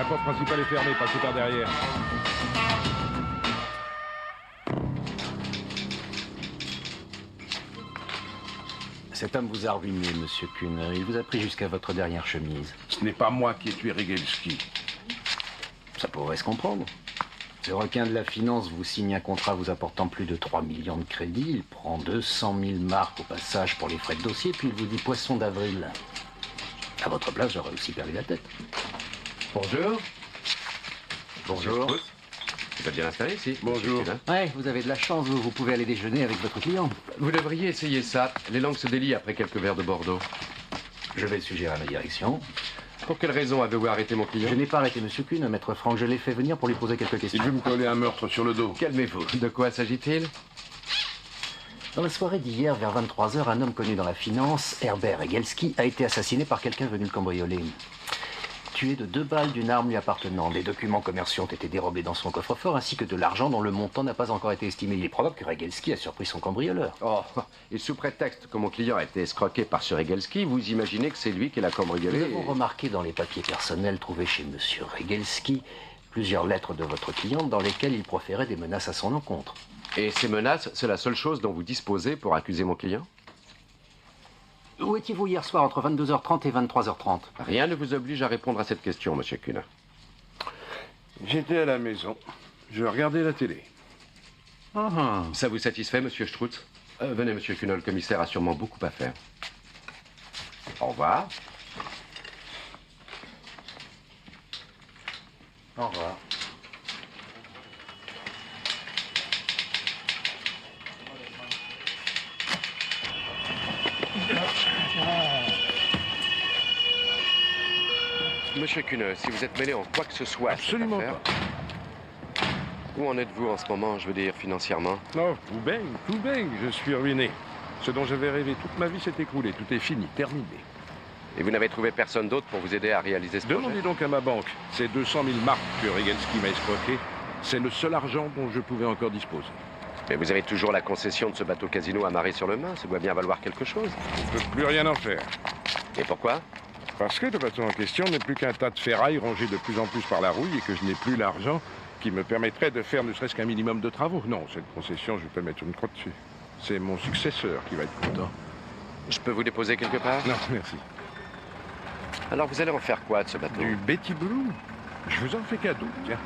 porte principale est fermée, passez par derrière. Cet homme vous a ruiné, monsieur Kuhn. Il vous a pris jusqu'à votre dernière chemise. Ce n'est pas moi qui ai tué Regelski. Ça pourrait se comprendre. Ce requin de la finance vous signe un contrat vous apportant plus de 3 millions de crédits. Il prend 200 000 marques au passage pour les frais de dossier, puis il vous dit poisson d'avril. À votre place, j'aurais aussi perdu la tête. Bonjour. Bonjour. Vous êtes bien installé ici? Bonjour. Ouais, vous avez de la chance, vous pouvez aller déjeuner avec votre client. Vous devriez essayer ça. Les langues se délient après quelques verres de Bordeaux. Je vais le suggérer à ma direction. Pour quelle raison avez-vous arrêté mon client? Je n'ai pas arrêté monsieur Kuhn, maître Franck. Je l'ai fait venir pour lui poser quelques Il questions. veut me coller un meurtre sur le dos. Calmez-vous. De quoi s'agit-il? Dans la soirée d'hier, vers 23 h, un homme connu dans la finance, Herbert Regelski, a été assassiné par quelqu'un venu le cambrioler. Tué de 2 balles d'une arme lui appartenant. Des documents commerciaux ont été dérobés dans son coffre-fort, ainsi que de l'argent dont le montant n'a pas encore été estimé. Il est probable que Regelski a surpris son cambrioleur. Oh, et sous prétexte que mon client a été escroqué par ce Regelski, vous imaginez que c'est lui qui l'a cambriolé? Nous avons remarqué dans les papiers personnels trouvés chez monsieur Regelski plusieurs lettres de votre cliente dans lesquelles il proférait des menaces à son encontre. Et ces menaces, c'est la seule chose dont vous disposez pour accuser mon client? Où étiez-vous hier soir entre 22 h 30 et 23 h 30? Rien ne vous oblige à répondre à cette question, monsieur Kuhn. J'étais à la maison. Je regardais la télé. Ça vous satisfait, monsieur Strutz? Venez, monsieur Kuhn, le commissaire a sûrement beaucoup à faire. Au revoir. Au revoir. Monsieur Kuhn, si vous êtes mêlé en quoi que ce soit à cette Absolument affaire, pas. où en êtes-vous en ce moment, je veux dire, financièrement? Non, tout baigne, je suis ruiné. Ce dont j'avais rêvé toute ma vie s'est écroulé. Tout est fini, terminé. Et vous n'avez trouvé personne d'autre pour vous aider à réaliser ce Demandez projet? donc à ma banque. Ces 200 000 marques que Regelski m'a escroquées, c'est le seul argent dont je pouvais encore disposer. Mais vous avez toujours la concession de ce bateau casino amarré sur le Main, ça doit bien valoir quelque chose. Je ne peux plus rien en faire. Et pourquoi? Parce que le bateau en question n'est plus qu'un tas de ferraille rongé de plus en plus par la rouille et que je n'ai plus l'argent qui me permettrait de faire ne serait-ce qu'un minimum de travaux. Non, cette concession, je vais pas mettre une croix dessus. C'est mon successeur qui va être content. Je peux vous déposer quelque part? Non, merci. Alors vous allez en faire quoi de ce bateau? Du Betty Blue? Je vous en fais cadeau, tiens.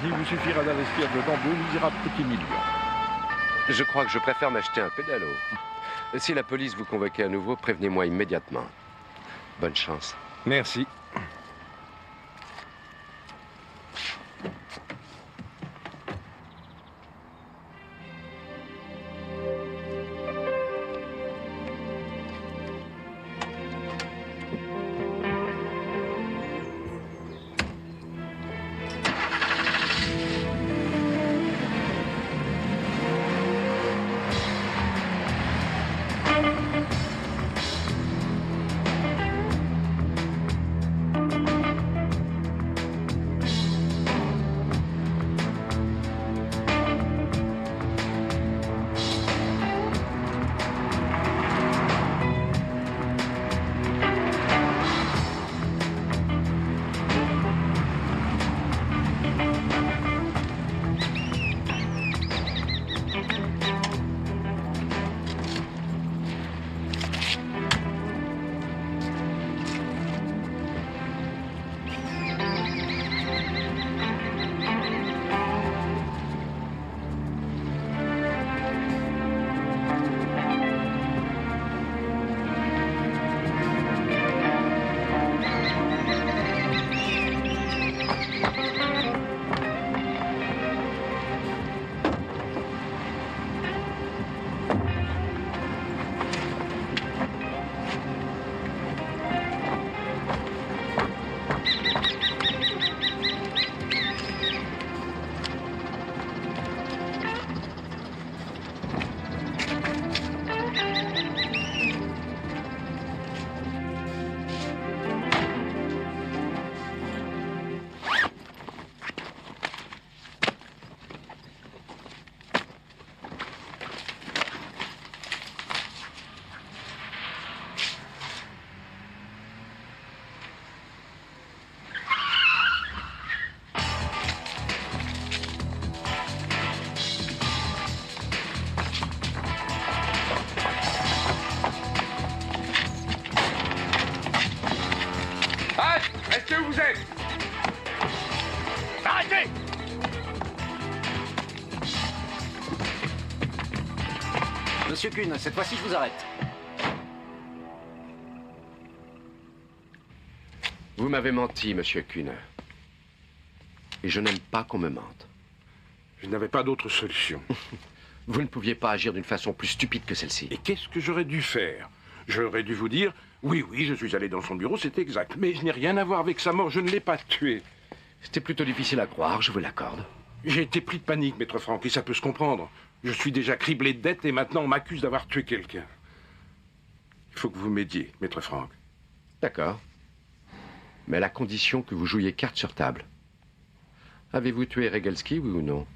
Il vous suffira d'investir dedans 2 misérables petits millions. Je crois que je préfère m'acheter un pédalo. Si la police vous convoquait à nouveau, prévenez-moi immédiatement. Bonne chance. Merci. Qu'est-ce que vous êtes? Arrêtez! Monsieur Kuhn, cette fois-ci, je vous arrête. Vous m'avez menti, monsieur Kuhn. Et je n'aime pas qu'on me mente. Je n'avais pas d'autre solution. Vous ne pouviez pas agir d'une façon plus stupide que celle-ci. Et qu'est-ce que j'aurais dû faire? J'aurais dû vous dire, oui, je suis allé dans son bureau, c'est exact. Mais je n'ai rien à voir avec sa mort, je ne l'ai pas tué. C'était plutôt difficile à croire, je vous l'accorde. J'ai été pris de panique, maître Franck, et ça peut se comprendre. Je suis déjà criblé de dettes et maintenant on m'accuse d'avoir tué quelqu'un. Il faut que vous m'aidiez, maître Franck. D'accord. Mais à la condition que vous jouiez carte sur table. Avez-vous tué Regelski, oui ou non?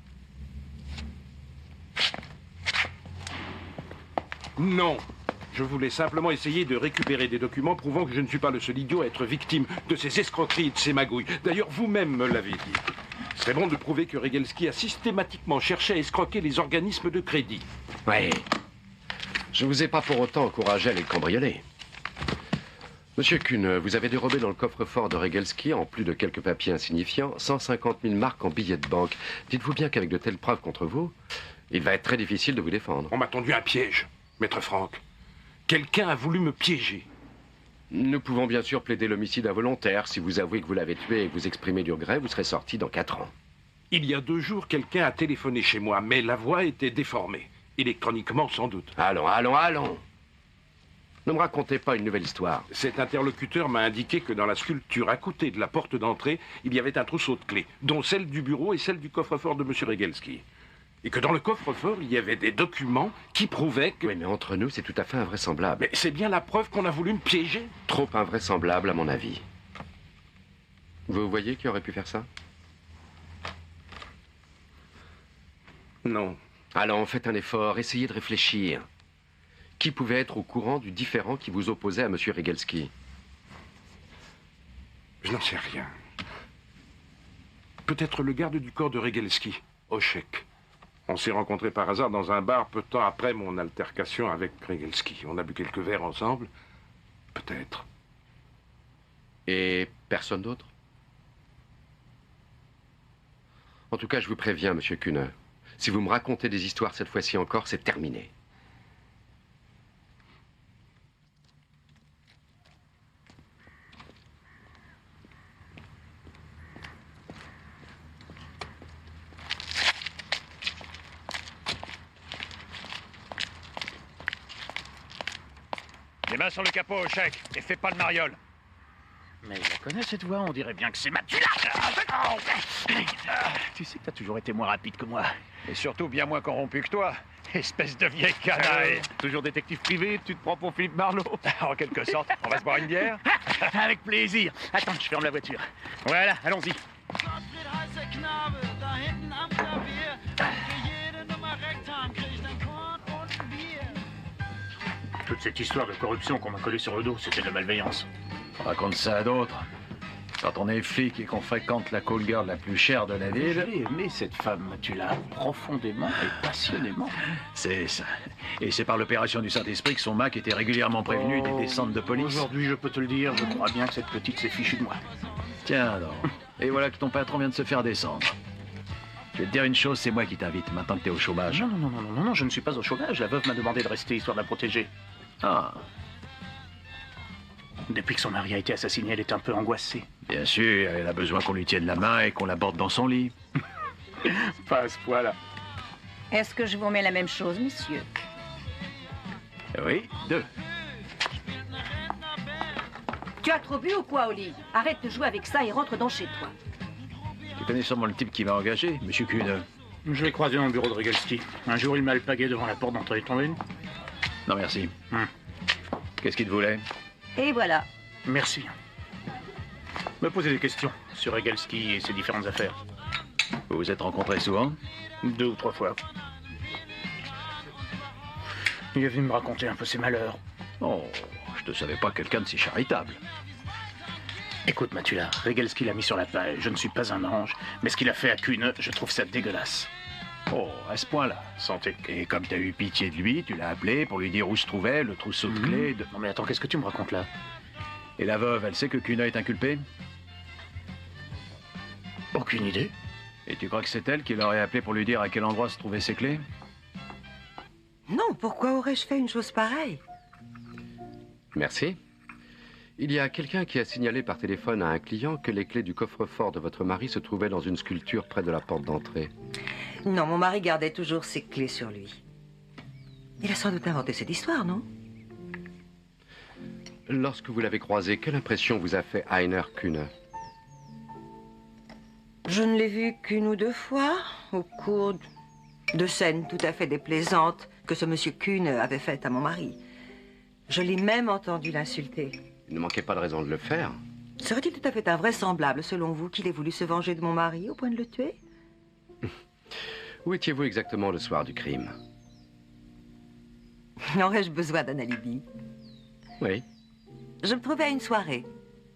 Non. Je voulais simplement essayer de récupérer des documents prouvant que je ne suis pas le seul idiot à être victime de ces escroqueries et de ces magouilles. D'ailleurs, vous-même me l'avez dit. Ce serait bon de prouver que Regelski a systématiquement cherché à escroquer les organismes de crédit. Oui. Je ne vous ai pas pour autant encouragé à les cambrioler. Monsieur Kuhn, vous avez dérobé dans le coffre-fort de Regelski, en plus de quelques papiers insignifiants, 150 000 marques en billets de banque. Dites-vous bien qu'avec de telles preuves contre vous, il va être très difficile de vous défendre. On m'a tendu un piège, maître Franck. Quelqu'un a voulu me piéger. Nous pouvons bien sûr plaider l'homicide involontaire. Si vous avouez que vous l'avez tué et que vous exprimez du regret, vous serez sorti dans 4 ans. Il y a 2 jours, quelqu'un a téléphoné chez moi, mais la voix était déformée. Électroniquement, sans doute. Allons. Ne me racontez pas une nouvelle histoire. Cet interlocuteur m'a indiqué que dans la sculpture à côté de la porte d'entrée, il y avait un trousseau de clés, dont celle du bureau et celle du coffre-fort de M. Regelski. Et que dans le coffre-fort, il y avait des documents qui prouvaient que... Oui, mais entre nous, c'est tout à fait invraisemblable. Mais c'est bien la preuve qu'on a voulu me piéger. Trop invraisemblable, à mon avis. Vous voyez qui aurait pu faire ça? Non. Allons, faites un effort, essayez de réfléchir. Qui pouvait être au courant du différend qui vous opposait à M. Regelski? Je n'en sais rien. Peut-être le garde du corps de Regelski, Oshek. On s'est rencontrés par hasard dans un bar peu de temps après mon altercation avec Regelski. On a bu quelques verres ensemble. Peut-être. Et personne d'autre? En tout cas, je vous préviens, Monsieur Kuhn. Si vous me racontez des histoires cette fois-ci encore, c'est terminé. Les mains sur le capot, Oshek, et fais pas le mariole. Mais je la connais cette voix, on dirait bien que c'est Matula. Tu sais que t'as toujours été moins rapide que moi. Et surtout bien moins corrompu que toi. Espèce de vieille canaille. Toujours détective privé, tu te prends pour Philippe Marlowe. En quelque sorte, on va se boire une bière? Avec plaisir. Attends, je ferme la voiture. Voilà, allons-y. Toute cette histoire de corruption qu'on m'a collée sur le dos, c'était de la malveillance. Raconte ça à d'autres. Quand on est flic et qu'on fréquente la call girl la plus chère de la ville... Je l'ai aimée, cette femme. Tu l'as profondément et passionnément. C'est ça. Et c'est par l'opération du Saint-Esprit que son Mac était régulièrement prévenu des descentes de police. Aujourd'hui, je peux te le dire, je crois bien que cette petite s'est fichue de moi. Tiens donc. Et voilà que ton patron vient de se faire descendre. Je vais te dire une chose, c'est moi qui t'invite, maintenant que t'es au chômage. Non, je ne suis pas au chômage. La veuve m'a demandé de rester histoire de la protéger. Ah, Depuis que son mari a été assassiné, elle est un peu angoissée. bien sûr, elle a besoin qu'on lui tienne la main et qu'on l'aborde dans son lit. Pas à ce point-là. Est-ce que je vous remets la même chose, monsieur? Oui, 2. Tu as trop bu ou quoi, Oli? Arrête de jouer avec ça et rentre dans chez toi. Tu connais sûrement le type qui m'a engagé, monsieur Kuhn. Je l'ai croisé dans le bureau de Regelski. Un jour, il m'a alpagué devant la porte d'entrée. T'en veux une? Non, merci. Qu'est-ce qu'il te voulait? Et voilà. Merci. Me poser des questions sur Regelski et ses différentes affaires. Vous vous êtes rencontrés souvent? 2 ou 3 fois. Il est venu me raconter un peu ses malheurs. Oh, je ne savais pas quelqu'un de si charitable. Écoute, Matula, Regelski l'a mis sur la paille. Je ne suis pas un ange, mais ce qu'il a fait à Kuhn, je trouve ça dégueulasse. Oh, à ce point-là. Santé. Et comme t'as eu pitié de lui, tu l'as appelé pour lui dire où se trouvait le trousseau de clés de... Non mais attends, qu'est-ce que tu me racontes là? Et la veuve, elle sait que Kuhn est inculpé? Aucune idée. Et tu crois que c'est elle qui l'aurait appelé pour lui dire à quel endroit se trouvaient ses clés? Non, pourquoi aurais-je fait une chose pareille? Merci. Il y a quelqu'un qui a signalé par téléphone à un client que les clés du coffre-fort de votre mari se trouvaient dans une sculpture près de la porte d'entrée. Non, mon mari gardait toujours ses clés sur lui. Il a sans doute inventé cette histoire, non? Lorsque vous l'avez croisé, quelle impression vous a fait Heiner Kühne? Je ne l'ai vu qu'une ou deux fois, au cours de scènes tout à fait déplaisantes que ce monsieur Kühne avait faites à mon mari. Je l'ai même entendu l'insulter. Il ne manquait pas de raison de le faire. Serait-il tout à fait invraisemblable, selon vous, qu'il ait voulu se venger de mon mari au point de le tuer? Où étiez-vous exactement le soir du crime? Aurais-je besoin d'un alibi? Oui. Je me trouvais à une soirée.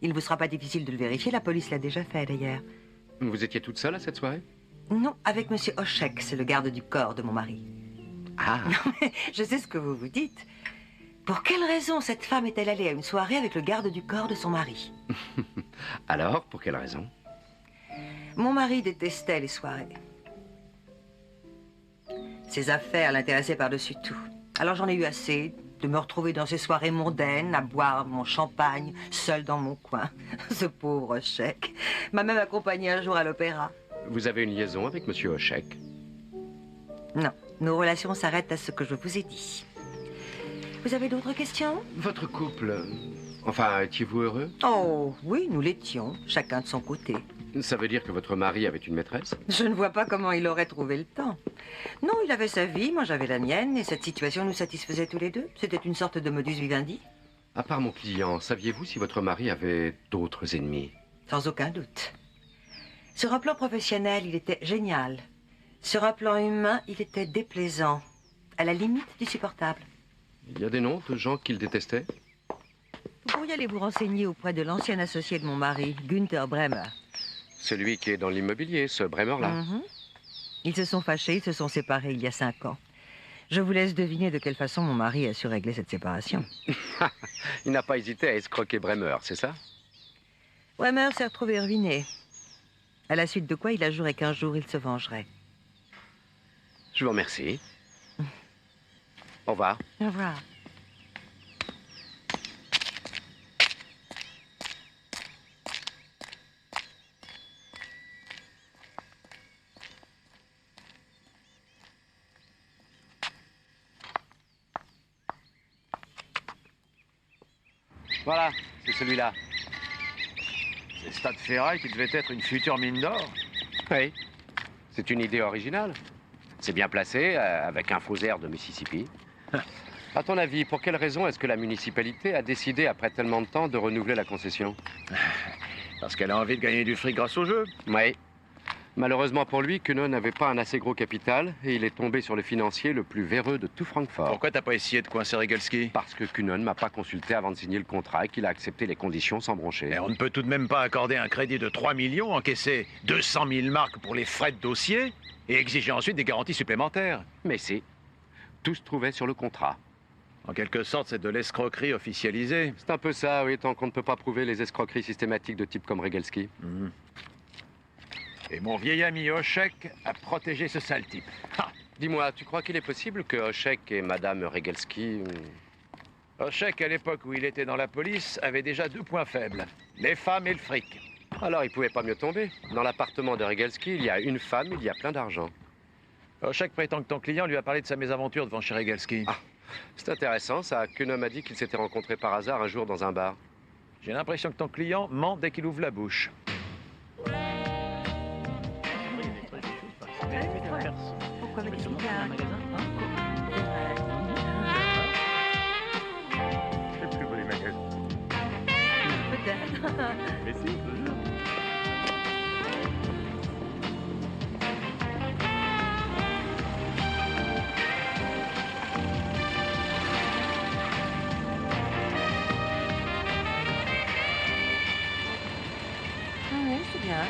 Il ne vous sera pas difficile de le vérifier, la police l'a déjà fait d'ailleurs. Vous étiez toute seule à cette soirée? Non, avec monsieur Hochek, c'est le garde du corps de mon mari. Ah. Je sais ce que vous vous dites. Pour quelle raison cette femme est-elle allée à une soirée avec le garde du corps de son mari? Alors, pour quelle raison? Mon mari détestait les soirées. Ses affaires l'intéressaient par-dessus tout. Alors j'en ai eu assez de me retrouver dans ces soirées mondaines, à boire mon champagne, seule dans mon coin. Ce pauvre Hochek m'a même accompagné un jour à l'opéra. Vous avez une liaison avec monsieur Hochek? Non, nos relations s'arrêtent à ce que je vous ai dit. Vous avez d'autres questions? Votre couple, enfin, étiez-vous heureux? Oh, oui, nous l'étions, chacun de son côté. Ça veut dire que votre mari avait une maîtresse? Je ne vois pas comment il aurait trouvé le temps. Non, il avait sa vie, moi j'avais la mienne, et cette situation nous satisfaisait tous les deux. C'était une sorte de modus vivendi. À part mon client, saviez-vous si votre mari avait d'autres ennemis? Sans aucun doute. Sur un plan professionnel, il était génial. Sur un plan humain, il était déplaisant, à la limite du supportable. Il y a des noms de gens qu'il détestait? Vous pourriez aller vous renseigner auprès de l'ancien associé de mon mari, Günther Bremer. Celui qui est dans l'immobilier, ce Bremer-là. Mhm. Ils se sont fâchés, ils se sont séparés il y a 5 ans. Je vous laisse deviner de quelle façon mon mari a su régler cette séparation. Il n'a pas hésité à escroquer Bremer, c'est ça? Bremer s'est retrouvé ruiné. À la suite de quoi il a juré qu'un jour il se vengerait. Je vous remercie. Au revoir. Au revoir. Voilà, c'est celui-là. C'est Stade Ferraille qui devait être une future mine d'or. Oui. C'est une idée originale. C'est bien placé, avec un faux air de Mississippi. À ton avis, pour quelle raison est-ce que la municipalité a décidé, après tellement de temps, de renouveler la concession? Parce qu'elle a envie de gagner du fric grâce au jeu. Oui. Malheureusement pour lui, Kühne n'avait pas un assez gros capital et il est tombé sur le financier le plus véreux de tout Francfort. Pourquoi t'as pas essayé de coincer Regelski? Parce que Kühne ne m'a pas consulté avant de signer le contrat et qu'il a accepté les conditions sans broncher. Et on ne peut tout de même pas accorder un crédit de 3 millions, encaisser 200 000 marques pour les frais de dossier et exiger ensuite des garanties supplémentaires. Mais si. Tout se trouvait sur le contrat. En quelque sorte, c'est de l'escroquerie officialisée. C'est un peu ça, oui, tant qu'on ne peut pas prouver les escroqueries systématiques de type comme Regelski. Et mon vieil ami Hochek a protégé ce sale type. Ah. Dis-moi, tu crois qu'il est possible que Hochek et Madame Regelski... Hochek, à l'époque où il était dans la police, avait déjà 2 points faibles. Les femmes et le fric. Alors, il pouvait pas mieux tomber. Dans l'appartement de Regelski, il y a une femme, il y a plein d'argent. Hochek prétend que ton client lui a parlé de sa mésaventure devant chez Regelski. Ah, c'est intéressant, ça. Kühne m'a dit qu'il s'était rencontré par hasard un jour dans un bar. J'ai l'impression que ton client ment dès qu'il ouvre la bouche. Pourquoi me dites C'est le plus beau des magasins. peut-être. Mais si, je te jure. Oui, c'est bien.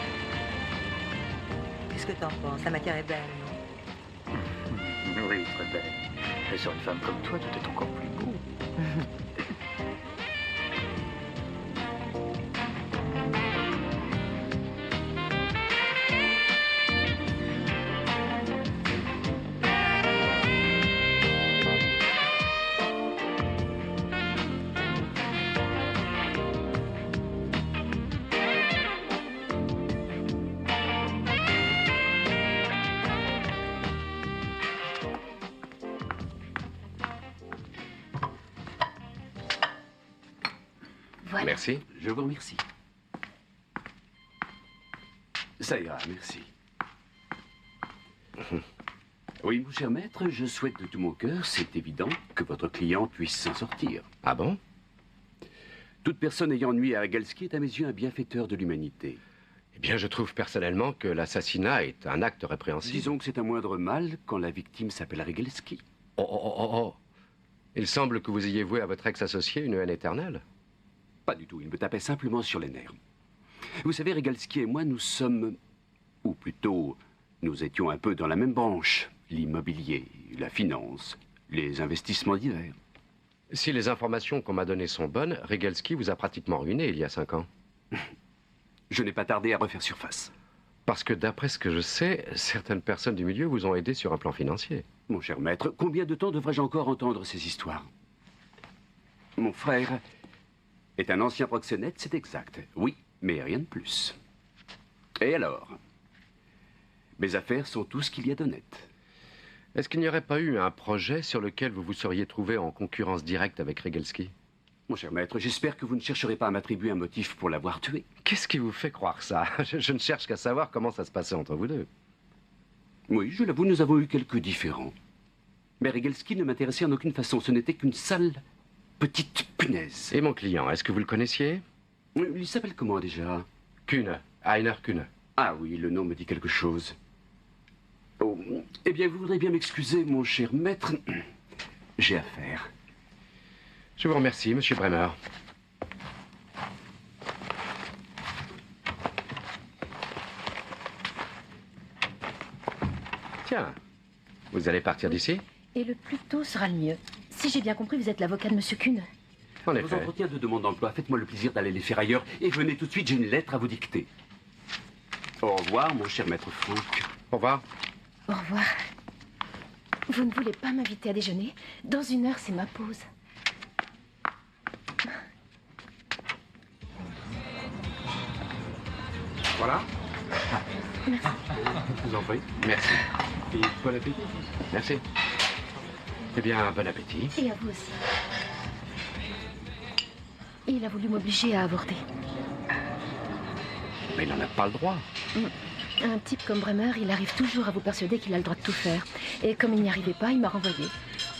Qu'est-ce que t'en penses? La matière est belle, non? Oui, très belle. Et sur une femme comme toi, tout est encore plus beau. Voilà. Merci. Je vous remercie. Ça ira, merci. Oui, mon cher maître, je souhaite de tout mon cœur, c'est évident, que votre client puisse s'en sortir. Ah bon? Toute personne ayant nuit à Regelski est à mes yeux un bienfaiteur de l'humanité. Eh bien, je trouve personnellement que l'assassinat est un acte répréhensible. Disons que c'est un moindre mal quand la victime s'appelle Regelski. Oh, oh, oh, oh, oh. Il semble que vous ayez voué à votre ex-associé une haine éternelle. Pas du tout, il me tapait simplement sur les nerfs. Vous savez, Regelski et moi, nous sommes... Ou plutôt, nous étions un peu dans la même branche. L'immobilier, la finance, les investissements divers. Si les informations qu'on m'a données sont bonnes, Regelski vous a pratiquement ruiné il y a 5 ans. Je n'ai pas tardé à refaire surface. Parce que d'après ce que je sais, certaines personnes du milieu vous ont aidé sur un plan financier. Mon cher maître, combien de temps devrais-je encore entendre ces histoires? Mon frère est un ancien proxénète, c'est exact. Oui, mais rien de plus. Et alors? Mes affaires sont tout ce qu'il y a d'honnête. Est-ce qu'il n'y aurait pas eu un projet sur lequel vous vous seriez trouvé en concurrence directe avec Regelski? Mon cher maître, j'espère que vous ne chercherez pas à m'attribuer un motif pour l'avoir tué. Qu'est-ce qui vous fait croire ça? Je ne cherche qu'à savoir comment ça se passait entre vous deux. Oui, je l'avoue, nous avons eu quelques différends. Mais Regelski ne m'intéressait en aucune façon. Ce n'était qu'une sale petite punaise. Et mon client, est-ce que vous le connaissiez? Il s'appelle comment déjà? Kühne, Heiner Kühne. Ah oui, le nom me dit quelque chose. Oh, eh bien, vous voudrez bien m'excuser, mon cher maître. J'ai affaire. Je vous remercie, monsieur Bremer. Tiens, vous allez partir d'ici? Et le plus tôt sera le mieux. Si j'ai bien compris, vous êtes l'avocat de Monsieur Kühne. En Vos effet. entretiens de demande d'emploi, faites-moi le plaisir d'aller les faire ailleurs et venez tout de suite, j'ai une lettre à vous dicter. Au revoir, mon cher maître Franck. Au revoir. Au revoir. Vous ne voulez pas m'inviter à déjeuner? Dans 1 heure, c'est ma pause. Voilà. Merci. Je vous en prie. Merci. Et bon appétit. Merci. Eh bien, bon appétit. Et à vous aussi. Il a voulu m'obliger à avorter. Mais il n'en a pas le droit. Un type comme Bremer, il arrive toujours à vous persuader qu'il a le droit de tout faire. Et comme il n'y arrivait pas, il m'a renvoyé.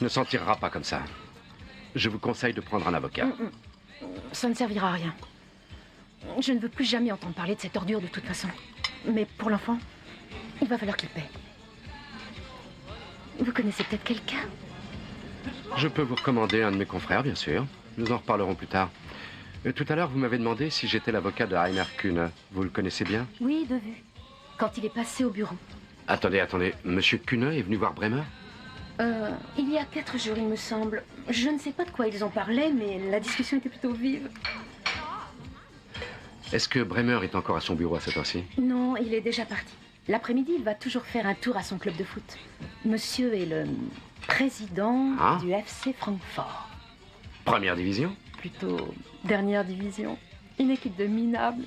Ne s'en tirera pas comme ça. Je vous conseille de prendre un avocat. Ça ne servira à rien. Je ne veux plus jamais entendre parler de cette ordure de toute façon. Mais pour l'enfant, il va falloir qu'il paie. Vous connaissez peut-être quelqu'un? Je peux vous recommander un de mes confrères, bien sûr. Nous en reparlerons plus tard. Tout à l'heure, vous m'avez demandé si j'étais l'avocat de Heiner Kühne. Vous le connaissez bien? Oui, de vue. Quand il est passé au bureau. Attendez. Monsieur Kühne est venu voir Bremer? Il y a 4 jours, il me semble. Je ne sais pas de quoi ils ont parlé, mais la discussion était plutôt vive. Est-ce que Bremer est encore à son bureau à cette heure-ci? Non, il est déjà parti. L'après-midi, il va toujours faire un tour à son club de foot. Monsieur est le président du FC Francfort. Première division? Plutôt dernière division. Une équipe de minables.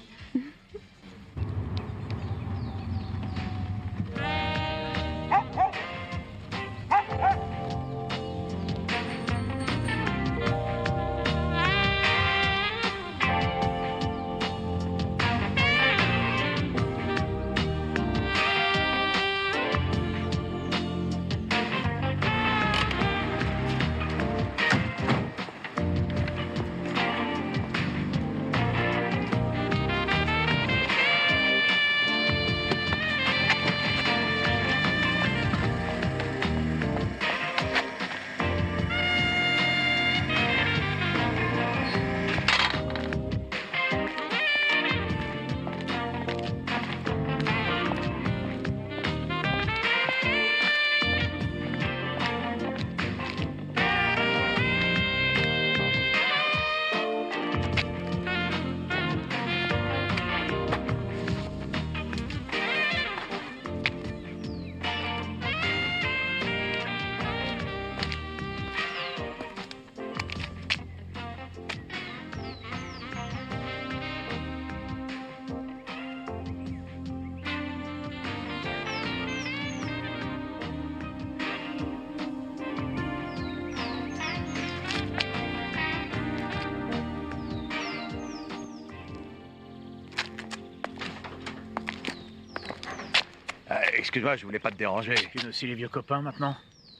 excuse-moi, je voulais pas te déranger. Tu es aussi les vieux copains maintenant?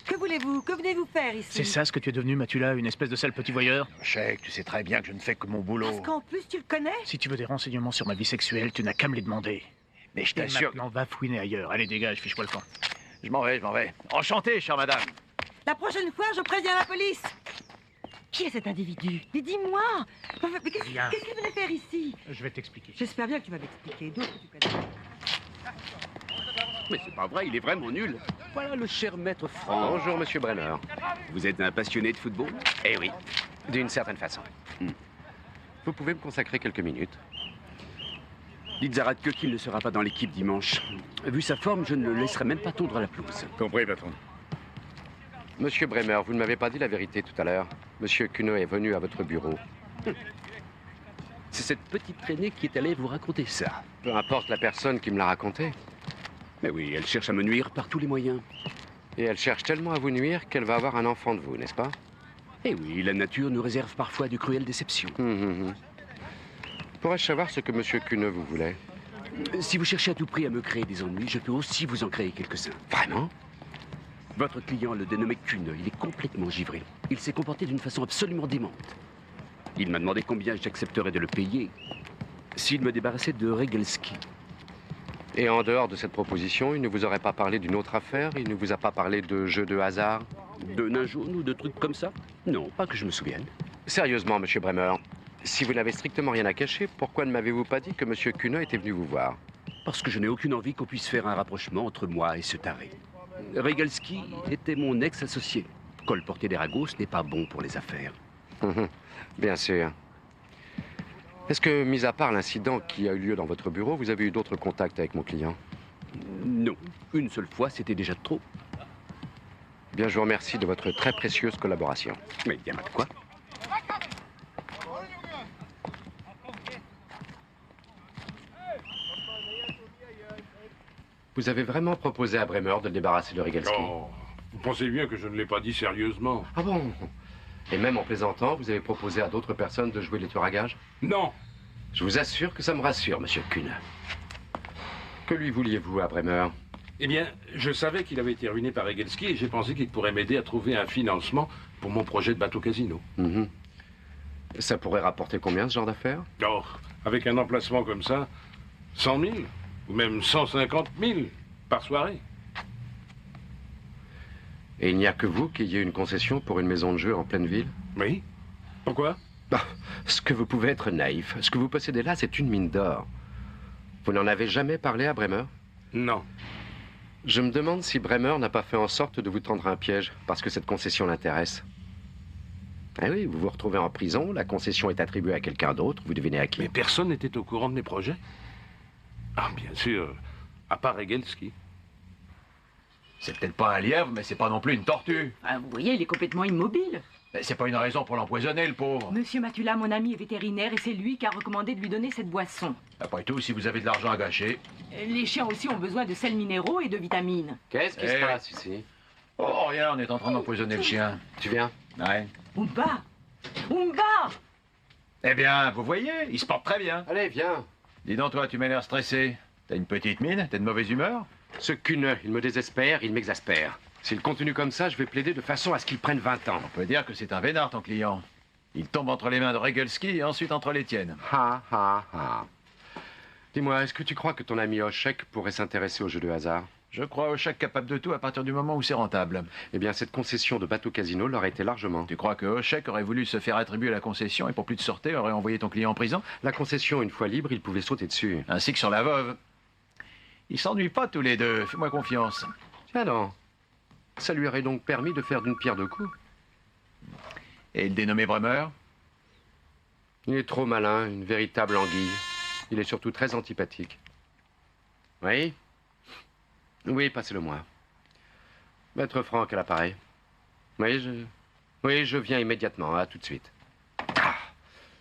Que voulez-vous? Que venez-vous faire ici? C'est ça ce que tu es devenu, Matula, une espèce de sale petit voyeur? Shake, tu sais très bien que je ne fais que mon boulot. Parce qu'en plus, tu le connais? Si tu veux des renseignements sur ma vie sexuelle, tu n'as qu'à me les demander. Mais je Et t'assure... maintenant, va fouiner ailleurs. Allez, dégage, fiche-moi le camp. Je m'en vais, je m'en vais. Enchanté, chère madame. La prochaine fois, je préviens la police. Qui est cet individu? Mais dis-moi. Enfin, mais Viens. qu'est-ce qu'il venait faire ici? Je vais t'expliquer. J'espère bien que tu vas m'expliquer. D'autres que tu connais. Mais c'est pas vrai, il est vraiment nul. Voilà le cher maître Franck. Bonjour, monsieur Brenner. Vous êtes un passionné de football? Eh oui, d'une certaine façon. Vous pouvez me consacrer quelques minutes? Dites à Radke qu'il ne sera pas dans l'équipe dimanche. Vu sa forme, je ne le laisserai même pas tondre la pelouse. Compris, patron. Monsieur Bremer, vous ne m'avez pas dit la vérité tout à l'heure. Monsieur Kuno est venu à votre bureau. C'est cette petite traînée qui est allée vous raconter ça. Peu importe la personne qui me l'a raconté. Mais oui, elle cherche à me nuire par tous les moyens. Et elle cherche tellement à vous nuire qu'elle va avoir un enfant de vous, n'est-ce pas? Eh oui, la nature nous réserve parfois de cruelles déceptions. Pourrais-je savoir ce que monsieur Kuno vous voulait? Si vous cherchez à tout prix à me créer des ennuis, je peux aussi vous en créer quelques-uns. Vraiment? Votre client, le dénommé Kuhn, il est complètement givré. Il s'est comporté d'une façon absolument démente. Il m'a demandé combien j'accepterais de le payer s'il me débarrassait de Regelski. Et en dehors de cette proposition, il ne vous aurait pas parlé d'une autre affaire? Il ne vous a pas parlé de jeux de hasard? De nains jaunes ou de trucs comme ça? Non, pas que je me souvienne. Sérieusement, monsieur Bremer, si vous n'avez strictement rien à cacher, pourquoi ne m'avez-vous pas dit que monsieur Kuno était venu vous voir? Parce que je n'ai aucune envie qu'on puisse faire un rapprochement entre moi et ce taré. Regelski était mon ex-associé. Colporter des ragots, ce n'est pas bon pour les affaires. Bien sûr. Est-ce que, mis à part l'incident qui a eu lieu dans votre bureau, vous avez eu d'autres contacts avec mon client? Non. Une seule fois, c'était déjà trop. Bien, je vous remercie de votre très précieuse collaboration. Mais bien mal quoi? Vous avez vraiment proposé à Bremer de le débarrasser de Regelski? Oh, vous pensez bien que je ne l'ai pas dit sérieusement. Ah bon? Et même en plaisantant, vous avez proposé à d'autres personnes de jouer les tueurs à gages? Non. Je vous assure que ça me rassure, monsieur Kuhn. Que lui vouliez-vous à Bremer? Eh bien, je savais qu'il avait été ruiné par Regelski et j'ai pensé qu'il pourrait m'aider à trouver un financement pour mon projet de bateau casino. Ça pourrait rapporter combien, ce genre d'affaires? Oh, avec un emplacement comme ça, 100 000 ou même 150 000 par soirée. Et il n'y a que vous qui ayez une concession pour une maison de jeu en pleine ville? Oui. Pourquoi? Ce que vous pouvez être naïf. Ce que vous possédez là, c'est une mine d'or. Vous n'en avez jamais parlé à Bremer? Non. Je me demande si Bremer n'a pas fait en sorte de vous tendre un piège, parce que cette concession l'intéresse. Ah oui, vous vous retrouvez en prison, la concession est attribuée à quelqu'un d'autre, vous devinez à qui? Mais personne n'était au courant de mes projets. Ah, bien sûr, à part Regelski. C'est peut-être pas un lièvre, mais c'est pas non plus une tortue. Ah, vous voyez, il est complètement immobile. Mais c'est pas une raison pour l'empoisonner, le pauvre. Monsieur Matula, mon ami, est vétérinaire et c'est lui qui a recommandé de lui donner cette boisson. Après tout, si vous avez de l'argent à gâcher... Les chiens aussi ont besoin de sels minéraux et de vitamines. Qu'est-ce qui se passe ici? Oh, rien, on est en train d'empoisonner le chien. Tu viens? Ouais. Oumba! Oumba! Eh bien, vous voyez, il se porte très bien. Allez, viens. Dis donc, toi, tu m'as l'air stressé. T'as une petite mine? T'es de mauvaise humeur? Ce Kuhn, il me désespère, il m'exaspère. S'il continue comme ça, je vais plaider de façon à ce qu'il prenne 20 ans. On peut dire que c'est un vénard, ton client. Il tombe entre les mains de Regelski et ensuite entre les tiennes. Ha, ha, ha. Dis-moi, est-ce que tu crois que ton ami Oshek pourrait s'intéresser aux jeux de hasard? Je crois au chèque capable de tout à partir du moment où c'est rentable. Eh bien, cette concession de bateau casino l'aurait été largement. Tu crois que Oshek aurait voulu se faire attribuer la concession et pour plus de sûreté aurait envoyé ton client en prison? La concession, une fois libre, il pouvait sauter dessus. Ainsi que sur la veuve. Ils s'ennuient pas tous les deux, fais-moi confiance. Tiens donc. Ça lui aurait donc permis de faire d'une pierre deux coups. Et le dénommé Bremer? Il est trop malin, une véritable anguille. Il est surtout très antipathique. Oui? Oui, passez-le-moi. Maître Franck à l'appareil. Oui, je viens immédiatement, à tout de suite. Ah,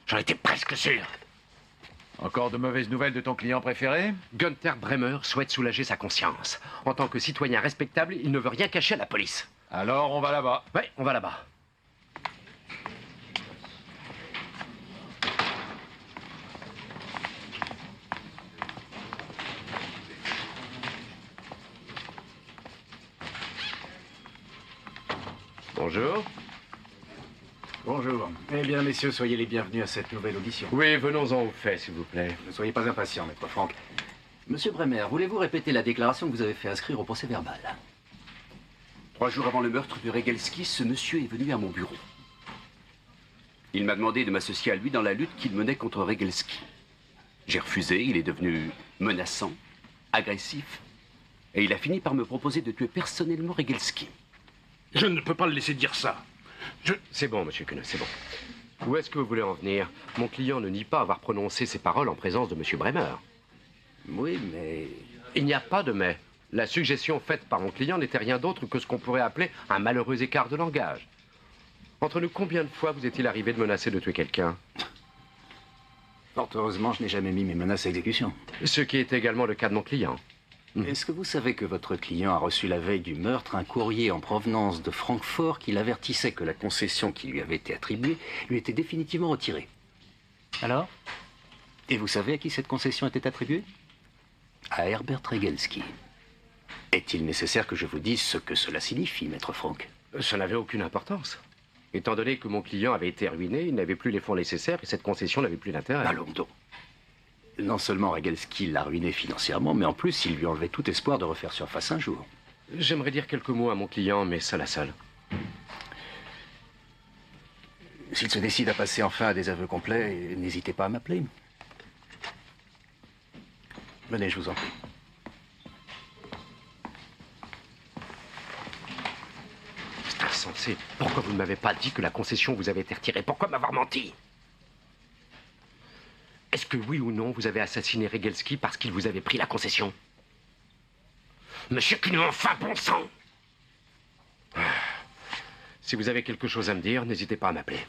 j'en étais presque sûr. Encore de mauvaises nouvelles de ton client préféré? Gunther Bremer souhaite soulager sa conscience. En tant que citoyen respectable, il ne veut rien cacher à la police. Alors, on va là-bas. Oui, on va là-bas. Bonjour. Bonjour. Eh bien, messieurs, soyez les bienvenus à cette nouvelle audition. Oui, venons-en au fait, s'il vous plaît. Ne soyez pas impatient, maître Franck. Monsieur Bremer, voulez-vous répéter la déclaration que vous avez fait inscrire au procès verbal? 3 jours avant le meurtre de Regelski, ce monsieur est venu à mon bureau. Il m'a demandé de m'associer à lui dans la lutte qu'il menait contre Regelski. J'ai refusé, il est devenu menaçant, agressif, et il a fini par me proposer de tuer personnellement Regelski. Je ne peux pas le laisser dire ça. C'est bon, monsieur Kuhn, c'est bon. Où est-ce que vous voulez en venir? Mon client ne nie pas avoir prononcé ces paroles en présence de monsieur Bremer. Oui, mais... Il n'y a pas de mais. La suggestion faite par mon client n'était rien d'autre que ce qu'on pourrait appeler un malheureux écart de langage. Entre nous, combien de fois vous est-il arrivé de menacer de tuer quelqu'un? Fort heureusement, je n'ai jamais mis mes menaces à exécution. Ce qui est également le cas de mon client. Est-ce que vous savez que votre client a reçu la veille du meurtre un courrier en provenance de Francfort qui l'avertissait que la concession qui lui avait été attribuée lui était définitivement retirée? Alors? Et vous savez à qui cette concession était attribuée? À Herbert Regelski. Est-il nécessaire que je vous dise ce que cela signifie, maître Franck? Ça n'avait aucune importance. Étant donné que mon client avait été ruiné, il n'avait plus les fonds nécessaires et cette concession n'avait plus d'intérêt. Allons donc. Non seulement Regelski l'a ruiné financièrement, mais en plus, il lui enlevait tout espoir de refaire surface un jour. J'aimerais dire quelques mots à mon client, mais seul à seul. S'il se décide à passer enfin à des aveux complets, n'hésitez pas à m'appeler. Venez, je vous en prie. C'est insensé. Pourquoi vous ne m'avez pas dit que la concession vous avait été retirée? Pourquoi m'avoir menti? Est-ce que oui ou non, vous avez assassiné Regelski parce qu'il vous avait pris la concession? Monsieur Kuhn, enfin, bon sang! Si vous avez quelque chose à me dire, n'hésitez pas à m'appeler.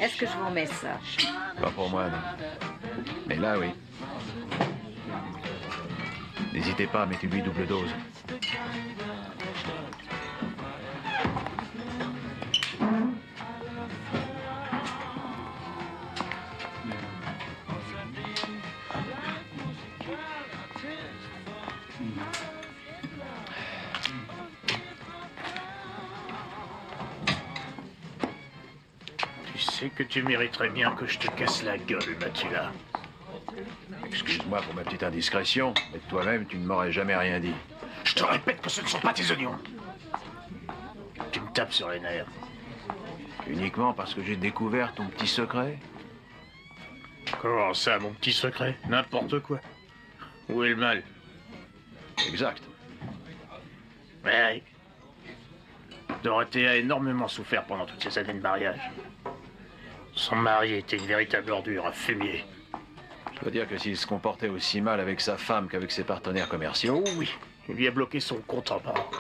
Est-ce que je vous remets ça? Pas pour moi, non. Mais là, oui. N'hésitez pas, mettez-lui double dose. Tu sais que tu mériterais bien que je te casse la gueule, Mathilda. Excuse-moi pour ma petite indiscrétion, mais de toi-même, tu ne m'aurais jamais rien dit. Je te répète que ce ne sont pas tes oignons. Tu me tapes sur les nerfs. Uniquement parce que j'ai découvert ton petit secret? Comment ça, mon petit secret? N'importe quoi. Où est le mal? Exact. Ouais. Dorothée a énormément souffert pendant toutes ces années de mariage. Son mari était une véritable ordure, un fumier. Je dois dire que s'il se comportait aussi mal avec sa femme qu'avec ses partenaires commerciaux... Oh oui, il lui a bloqué son compte en banque.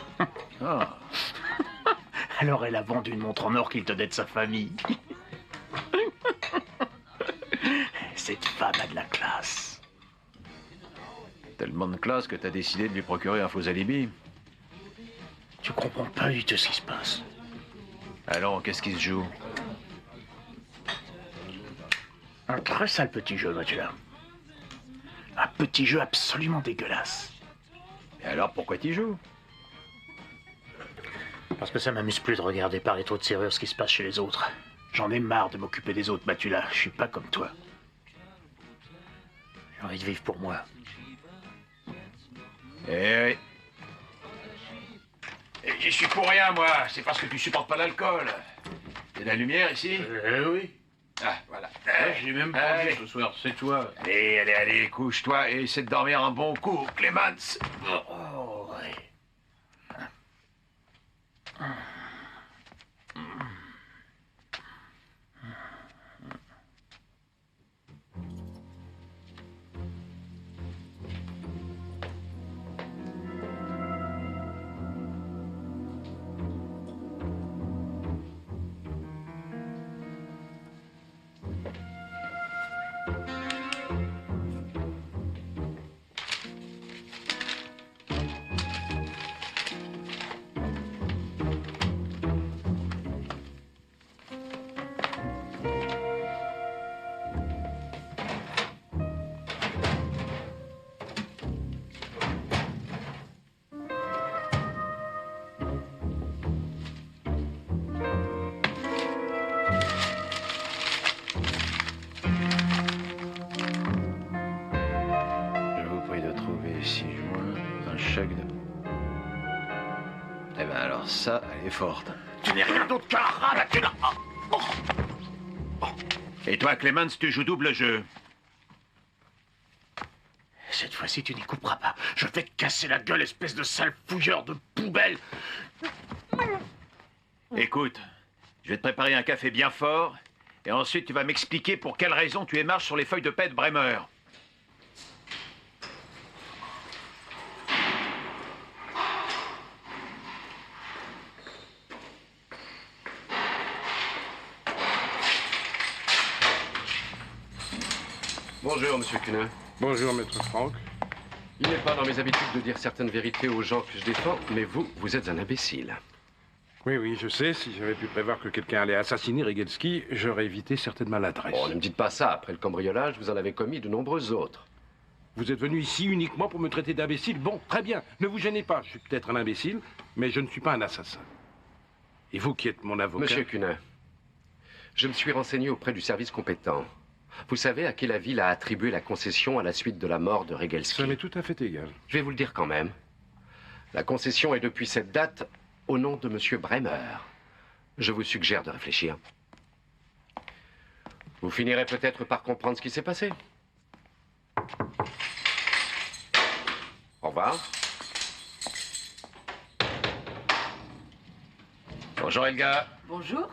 Ah. Alors elle a vendu une montre en or qu'il tenait de sa famille. Cette femme a de la classe. Tellement de classe que t'as décidé de lui procurer un faux alibi. Tu comprends pas du tout ce qui se passe. Alors, qu'est-ce qui se joue? Un très sale petit jeu, Mathilda. Un petit jeu absolument dégueulasse. Et alors, pourquoi t'y joues? Parce que ça m'amuse plus de regarder par les trous de serrure ce qui se passe chez les autres. J'en ai marre de m'occuper des autres, Mathilda. Je suis pas comme toi. J'ai envie de vivre pour moi. Eh oui. Et j'y suis pour rien, moi. C'est parce que tu supportes pas l'alcool. Il y a de la lumière ici? Oui. Ah, voilà. J'ai même pas vu ce soir, c'est toi. Allez, allez, allez, couche-toi et essaie de dormir un bon coup, Clémence. Oh, ouais. ça, elle est forte. Tu n'es rien d'autre qu'un rat, là, tu l'as... Oh. Et toi, Clemens, tu joues double jeu. Cette fois-ci, tu n'y couperas pas. Je vais te casser la gueule, espèce de sale fouilleur de poubelle. Écoute, je vais te préparer un café bien fort, et ensuite tu vas m'expliquer pour quelle raison tu émarges sur les feuilles de paix de Bremer. Bonjour, monsieur Kuhn. Bonjour, maître Franck. Il n'est pas dans mes habitudes de dire certaines vérités aux gens que je défends, mais vous êtes un imbécile. Oui, je sais. Si j'avais pu prévoir que quelqu'un allait assassiner Regelski, j'aurais évité certaines maladresses. Oh, ne me dites pas ça. Après le cambriolage, vous en avez commis de nombreux autres. Vous êtes venu ici uniquement pour me traiter d'imbécile. Bon, très bien. Ne vous gênez pas. Je suis peut-être un imbécile, mais je ne suis pas un assassin. Et vous qui êtes mon avocat... Monsieur Kuhn, je me suis renseigné auprès du service compétent. Vous savez à qui la ville a attribué la concession à la suite de la mort de Regelski? Ça m'est tout à fait égal. Je vais vous le dire quand même. La concession est depuis cette date au nom de monsieur Bremer. Je vous suggère de réfléchir. Vous finirez peut-être par comprendre ce qui s'est passé. Au revoir. Bonjour, Elga. Bonjour.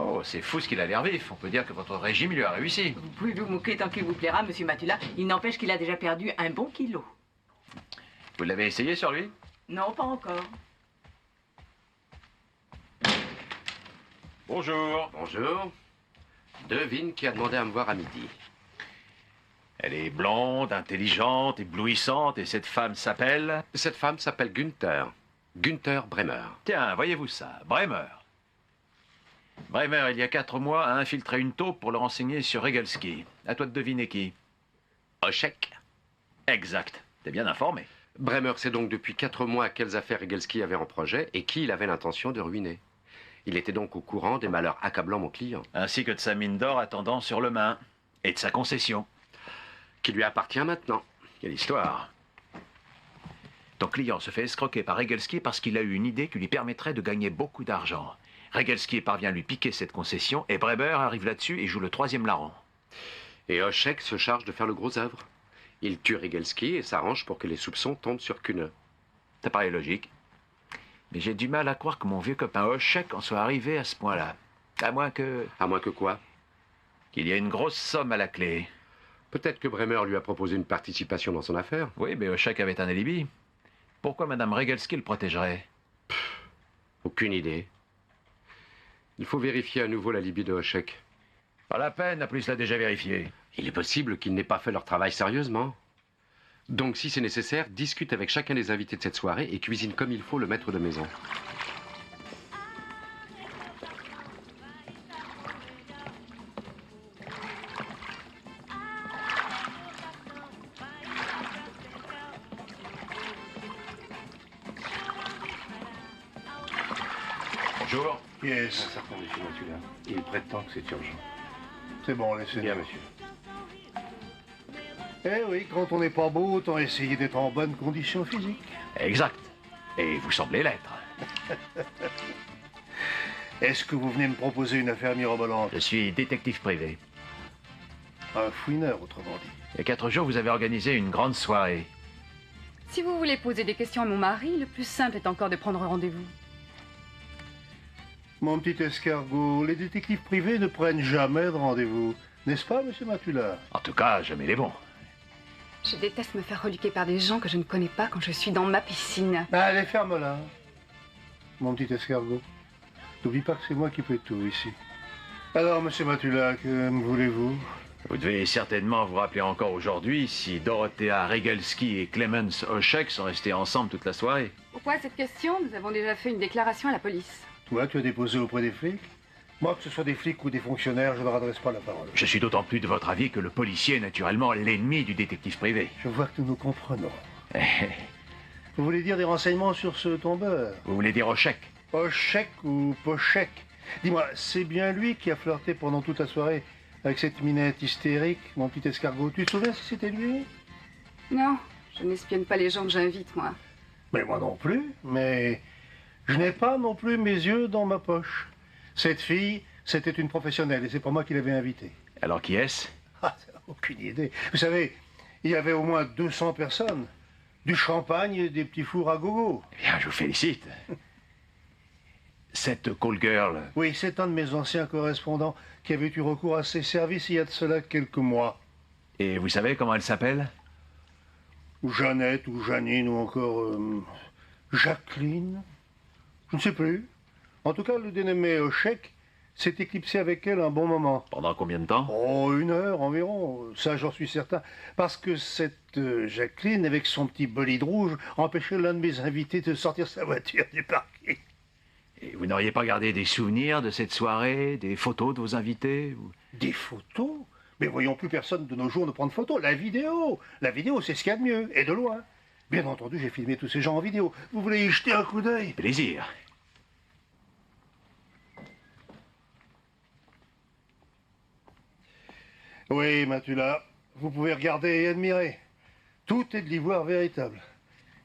Oh, c'est fou ce qu'il a l'air vif. On peut dire que votre régime lui a réussi. Vous pouvez vous moquer tant qu'il vous plaira, monsieur Matula. Il n'empêche qu'il a déjà perdu un bon kilo. Vous l'avez essayé sur lui? Non, pas encore. Bonjour. Bonjour. Devine qui a demandé à me voir à midi. Elle est blonde, intelligente, éblouissante, et cette femme s'appelle... Cette femme s'appelle Günther. Günther Bremer. Tiens, voyez-vous ça, Bremer. Bremer, il y a 4 mois, a infiltré une taupe pour le renseigner sur Regelski. À toi de deviner qui. Oshek. Exact. T'es bien informé. Bremer sait donc depuis 4 mois quelles affaires Regelski avait en projet et qui il avait l'intention de ruiner. Il était donc au courant des malheurs accablant mon client. Ainsi que de sa mine d'or attendant sur le Main. Et de sa concession. Qui lui appartient maintenant. Quelle histoire. Ton client se fait escroquer par Regelski parce qu'il a eu une idée qui lui permettrait de gagner beaucoup d'argent. Regelski parvient à lui piquer cette concession et Bremer arrive là-dessus et joue le 3e larron. Et Oshek se charge de faire le gros œuvre. Il tue Regelski et s'arrange pour que les soupçons tombent sur Kuhn. Ça paraît logique. Mais j'ai du mal à croire que mon vieux copain Oshek en soit arrivé à ce point-là. À moins que... À moins que quoi? Qu'il y ait une grosse somme à la clé. Peut-être que Bremer lui a proposé une participation dans son affaire. Oui, mais Oshek avait un alibi. Pourquoi Madame Regelski le protégerait? Aucune idée. Il faut vérifier à nouveau l'alibi de Oshek. Pas la peine, la police l'a déjà vérifié. Il est possible qu'ils n'aient pas fait leur travail sérieusement. Donc, si c'est nécessaire, discute avec chacun des invités de cette soirée et cuisine comme il faut le maître de maison. Bonjour. Yes. Un certain monsieur Matula. Il prétend que c'est urgent. C'est bon, laissez-le. Bien, monsieur. Eh oui, quand on n'est pas beau, autant essayer d'être en bonne condition physique. Exact. Et vous semblez l'être. Est-ce que vous venez me proposer une affaire mirobolante? Je suis détective privé. Un fouineur, autrement dit. Il y a 4 jours, vous avez organisé une grande soirée. Si vous voulez poser des questions à mon mari, le plus simple est encore de prendre rendez-vous. Mon petit escargot, les détectives privés ne prennent jamais de rendez-vous. N'est-ce pas, monsieur Matula? En tout cas, jamais les bons. Je déteste me faire reluquer par des gens que je ne connais pas quand je suis dans ma piscine. Allez, ferme-la. Mon petit escargot, n'oublie pas que c'est moi qui fais tout ici. Alors, monsieur Matula, que me voulez-vous? Vous devez certainement vous rappeler encore aujourd'hui si Dorothea Regelski et Clemens Oshek sont restés ensemble toute la soirée. Pourquoi cette question? Nous avons déjà fait une déclaration à la police. Toi, tu as déposé auprès des flics? Moi, que ce soit des flics ou des fonctionnaires, je ne leur adresse pas la parole. Je suis d'autant plus de votre avis que le policier est naturellement l'ennemi du détective privé. Je vois que nous nous comprenons. Vous voulez dire des renseignements sur ce tombeur? Vous voulez dire Oshek? Oshek ou Pochek? Dis-moi, c'est bien lui qui a flirté pendant toute la soirée avec cette minette hystérique, mon petit escargot. Tu te souviens si c'était lui? Non, je n'espionne pas les gens que j'invite, moi. Mais moi non plus, mais je n'ai pas non plus mes yeux dans ma poche. Cette fille, c'était une professionnelle et c'est pas moi qui l'avais invitée. Alors qui est-ce? Ah, aucune idée. Vous savez, il y avait au moins 200 personnes. Du champagne et des petits fours à gogo. Eh bien, je vous félicite. Cette call girl... Oui, c'est un de mes anciens correspondants qui avait eu recours à ses services il y a de cela quelques mois. Et vous savez comment elle s'appelle? Ou Jeannette, ou Janine, ou encore Jacqueline. Je ne sais plus. En tout cas, le dénommé Oshek s'est éclipsé avec elle un bon moment. Pendant combien de temps? Oh, 1 heure environ. Ça, j'en suis certain. Parce que cette Jacqueline, avec son petit bolide rouge, empêchait l'un de mes invités de sortir sa voiture du parking. Et vous n'auriez pas gardé des souvenirs de cette soirée, des photos de vos invités ou... Des photos? Mais voyons plus personne de nos jours ne prend de photos. La vidéo, c'est ce qu'il y a de mieux, et de loin. Bien entendu, j'ai filmé tous ces gens en vidéo. Vous voulez y jeter un coup d'œil? Plaisir. Oui, Matula, vous pouvez regarder et admirer. Tout est de l'ivoire véritable.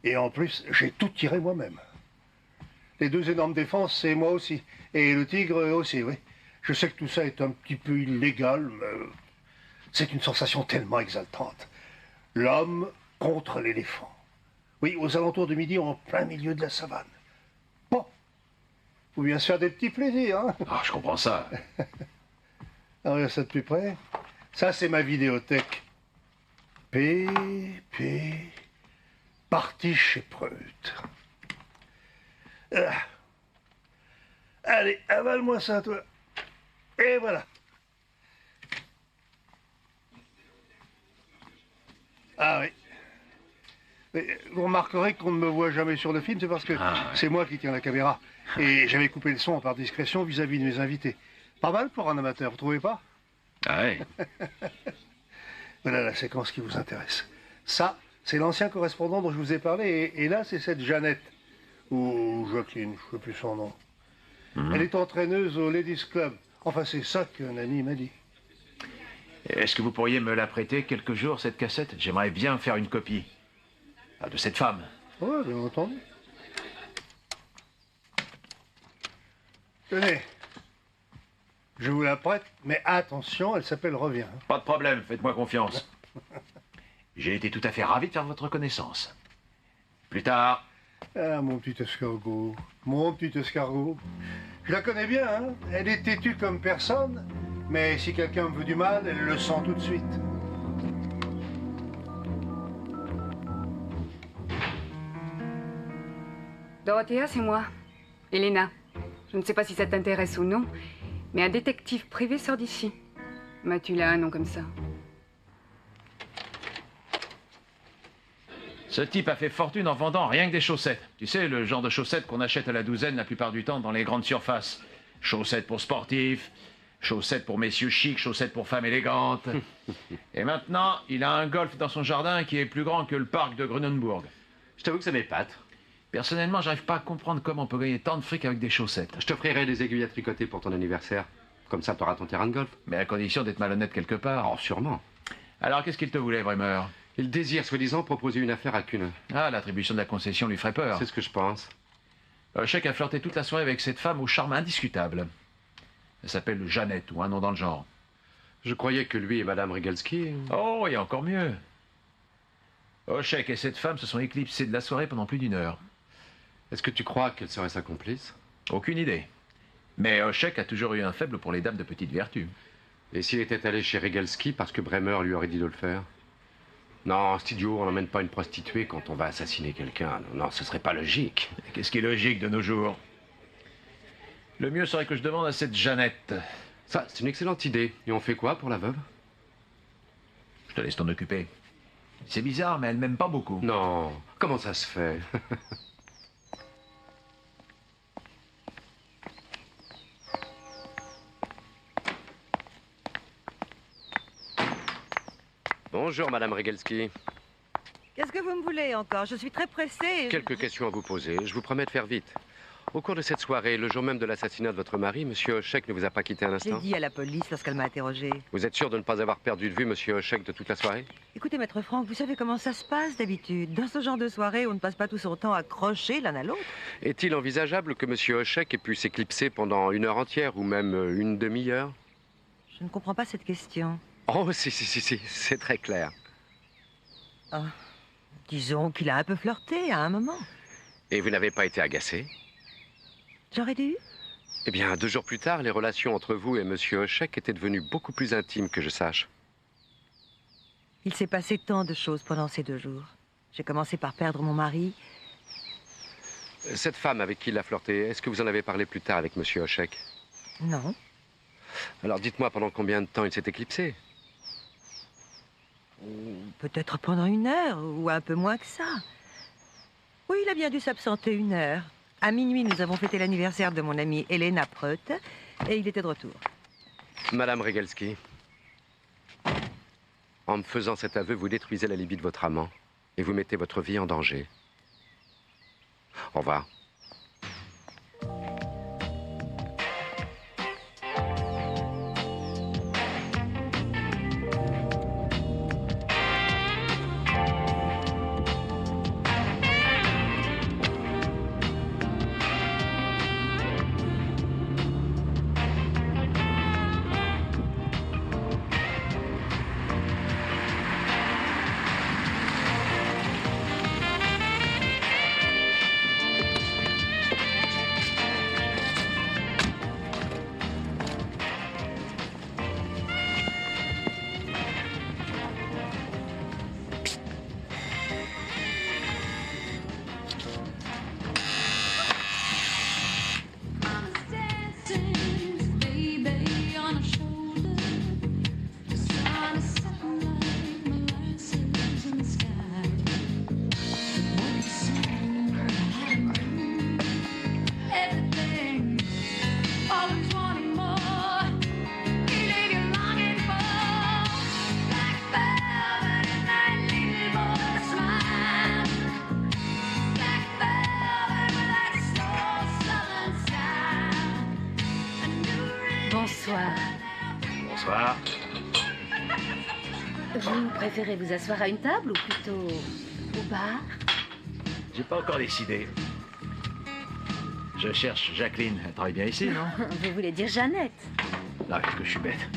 Et en plus, j'ai tout tiré moi-même. Les 2 énormes défenses, c'est moi aussi. Et le tigre aussi, oui. Je sais que tout ça est un petit peu illégal, mais c'est une sensation tellement exaltante. L'homme contre l'éléphant. Oui, aux alentours de midi, en plein milieu de la savane. Bon, faut bien se faire des petits plaisirs, hein. Ah, je comprends ça. Alors, regarde ça de plus près. Ça, c'est ma vidéothèque. Parti chez Preut. Allez, avale-moi ça, toi. Et voilà. Ah oui. Mais vous remarquerez qu'on ne me voit jamais sur le film, c'est parce que c'est moi qui tiens la caméra. Et j'avais coupé le son par discrétion vis-à-vis de mes invités. Pas mal pour un amateur, vous trouvez pas? Ah ouais. Voilà la séquence qui vous intéresse. Ça, c'est l'ancien correspondant dont je vous ai parlé. Et là, c'est cette Jeannette. Ou Jacqueline, je ne sais plus son nom. Elle est entraîneuse au Ladies Club. Enfin, c'est ça qu'un ami m'a dit. Est-ce que vous pourriez me la prêter quelques jours, cette cassette? J'aimerais bien faire une copie. Ah, de cette femme. Oui, bien entendu. Tenez. Je vous la prête, mais attention, elle s'appelle Reviens. Pas de problème, faites-moi confiance. J'ai été tout à fait ravi de faire votre connaissance. Plus tard. Ah, mon petit escargot. Mon petit escargot. Je la connais bien, hein. Elle est têtue comme personne, mais si quelqu'un me veut du mal, elle le sent tout de suite. Dorothea, c'est moi. Elena. Je ne sais pas si ça t'intéresse ou non, mais un détective privé sort d'ici. Matula, un nom comme ça. Ce type a fait fortune en vendant rien que des chaussettes. Tu sais, le genre de chaussettes qu'on achète à la douzaine la plupart du temps dans les grandes surfaces. Chaussettes pour sportifs, chaussettes pour messieurs chics, chaussettes pour femmes élégantes. Et maintenant, il a un golf dans son jardin qui est plus grand que le parc de Grunenburg. Je t'avoue que ça m'épate. Personnellement, j'arrive pas à comprendre comment on peut gagner tant de fric avec des chaussettes. Je t'offrirai des aiguilles à tricoter pour ton anniversaire. Comme ça, t'auras ton terrain de golf. Mais à condition d'être malhonnête quelque part. Oh, sûrement. Alors, qu'est-ce qu'il te voulait, Bremer? Il désire, soi-disant, proposer une affaire à Kuhn. Ah, l'attribution de la concession lui ferait peur. C'est ce que je pense. Oshek a flirté toute la soirée avec cette femme au charme indiscutable. Elle s'appelle Jeannette, ou un nom dans le genre. Je croyais que lui et Madame Regelski... Oh, il y a encore mieux. Oshek et cette femme se sont éclipsés de la soirée pendant plus d'1 heure. Est-ce que tu crois qu'elle serait sa complice? Aucune idée. Mais Oshek a toujours eu un faible pour les dames de petite vertu. Et s'il était allé chez Regelski parce que Bremer lui aurait dit de le faire? Non, c'est idiot, on n'emmène pas une prostituée quand on va assassiner quelqu'un. Non, ce serait pas logique. Qu'est-ce qui est logique de nos jours? Le mieux serait que je demande à cette Jeannette. Ça, c'est une excellente idée. Et on fait quoi pour la veuve? Je te laisse t'en occuper. C'est bizarre, mais elle m'aime pas beaucoup. Non, comment ça se fait? Bonjour, Madame Regelski. Qu'est-ce que vous me voulez encore? Je suis très pressée. Quelques questions à vous poser. Je vous promets de faire vite. Au cours de cette soirée, le jour même de l'assassinat de votre mari, Monsieur Hochek ne vous a pas quitté un J'ai instant? dit à la police lorsqu'elle m'a interrogée. Vous êtes sûr de ne pas avoir perdu de vue Monsieur Hochek de toute la soirée? Écoutez, maître Franck, vous savez comment ça se passe d'habitude. Dans ce genre de soirée, on ne passe pas tout son temps accrochés l'un à l'autre. Est-il envisageable que Monsieur Hochek ait pu s'éclipser pendant 1 heure entière ou même une demi-heure? Je ne comprends pas cette question. Oh, si, c'est très clair. Ah, disons qu'il a un peu flirté à un moment. Et vous n'avez pas été agacé? J'aurais dû. Eh bien, 2 jours plus tard, les relations entre vous et Monsieur Hochek étaient devenues beaucoup plus intimes que je sache. Il s'est passé tant de choses pendant ces 2 jours. J'ai commencé par perdre mon mari. Cette femme avec qui il a flirté, est-ce que vous en avez parlé plus tard avec Monsieur Hochek? Non. Alors dites-moi pendant combien de temps il s'est éclipsé? Peut-être pendant 1 heure, ou un peu moins que ça. Oui, il a bien dû s'absenter 1 heure. À minuit, nous avons fêté l'anniversaire de mon amie Elena Preut, et il était de retour. Madame Regelski, en me faisant cet aveu, vous détruisez la libido de votre amant et vous mettez votre vie en danger. Au revoir. Bonsoir. Bonsoir. Vous préférez vous asseoir à une table ou plutôt au bar? J'ai pas encore décidé. Je cherche Jacqueline. Elle travaille bien ici, non? Vous voulez dire Jeannette? Non, est-ce que je suis bête?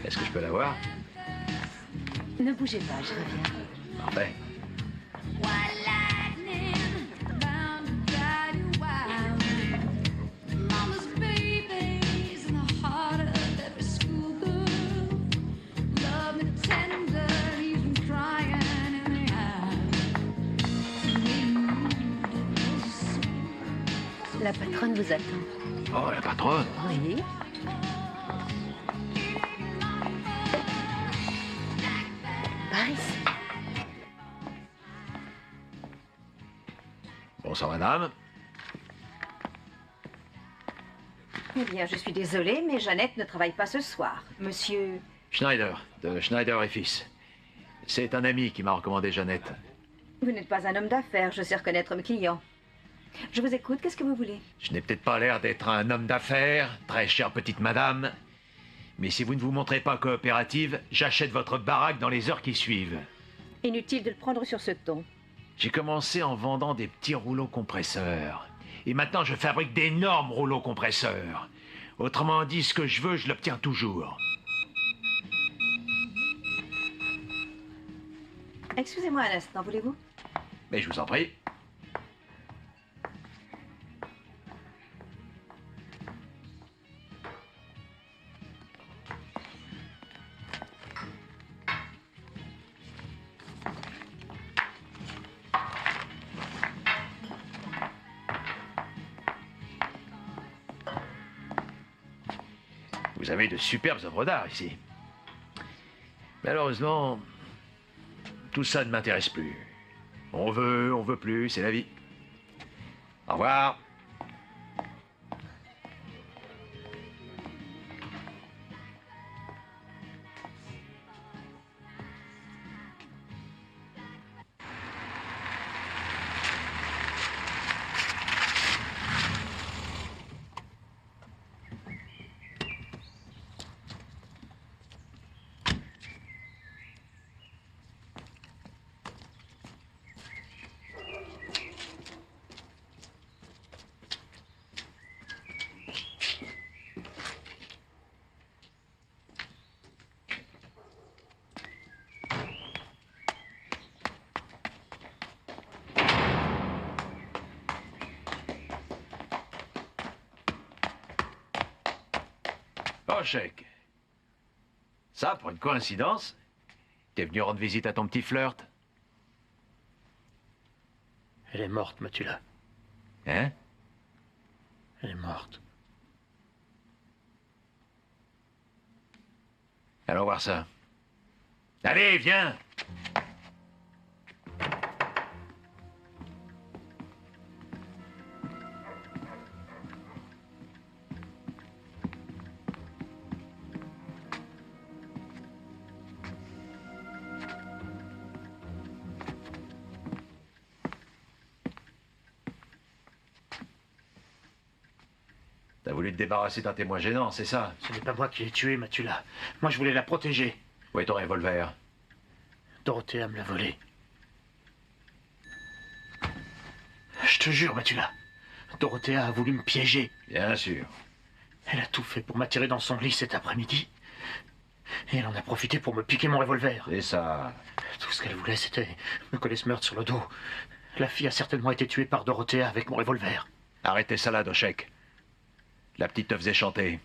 Est-ce que je peux la voir? Ne bougez pas, je reviens. Parfait. La patronne vous attend. Oh, la patronne? Oui. Par ici. Bonsoir, madame. Eh bien, je suis désolée, mais Jeannette ne travaille pas ce soir. Monsieur... Schneider, de Schneider et Fils. C'est un ami qui m'a recommandé Jeannette. Vous n'êtes pas un homme d'affaires, je sais reconnaître mes clients. Je vous écoute, qu'est-ce que vous voulez? Je n'ai peut-être pas l'air d'être un homme d'affaires, très chère petite madame. Mais si vous ne vous montrez pas coopérative, j'achète votre baraque dans les heures qui suivent. Inutile de le prendre sur ce ton. J'ai commencé en vendant des petits rouleaux compresseurs. Et maintenant, je fabrique d'énormes rouleaux compresseurs. Autrement dit, ce que je veux, je l'obtiens toujours. Excusez-moi un instant, voulez-vous? Mais je vous en prie. Vous avez de superbes œuvres d'art ici. Malheureusement, tout ça ne m'intéresse plus. On veut plus, c'est la vie. Au revoir. Hochek. Ça, pour une coïncidence, t'es venu rendre visite à ton petit flirt? Elle est morte, Matula. Hein? Elle est morte. Allons voir ça. Allez, viens! T'as voulu te débarrasser d'un témoin gênant, c'est ça? Ce n'est pas moi qui l'ai tuée, Matula. Moi, je voulais la protéger. Où est ton revolver? Dorothea me l'a volé. Je te jure, Matula. Dorothea a voulu me piéger. Bien sûr. Elle a tout fait pour m'attirer dans son lit cet après-midi. Et elle en a profité pour me piquer mon revolver. Et ça? Tout ce qu'elle voulait, c'était me coller ce meurtre sur le dos. La fille a certainement été tuée par Dorothea avec mon revolver. Arrêtez ça là, Hochek. La petite te faisait chanter.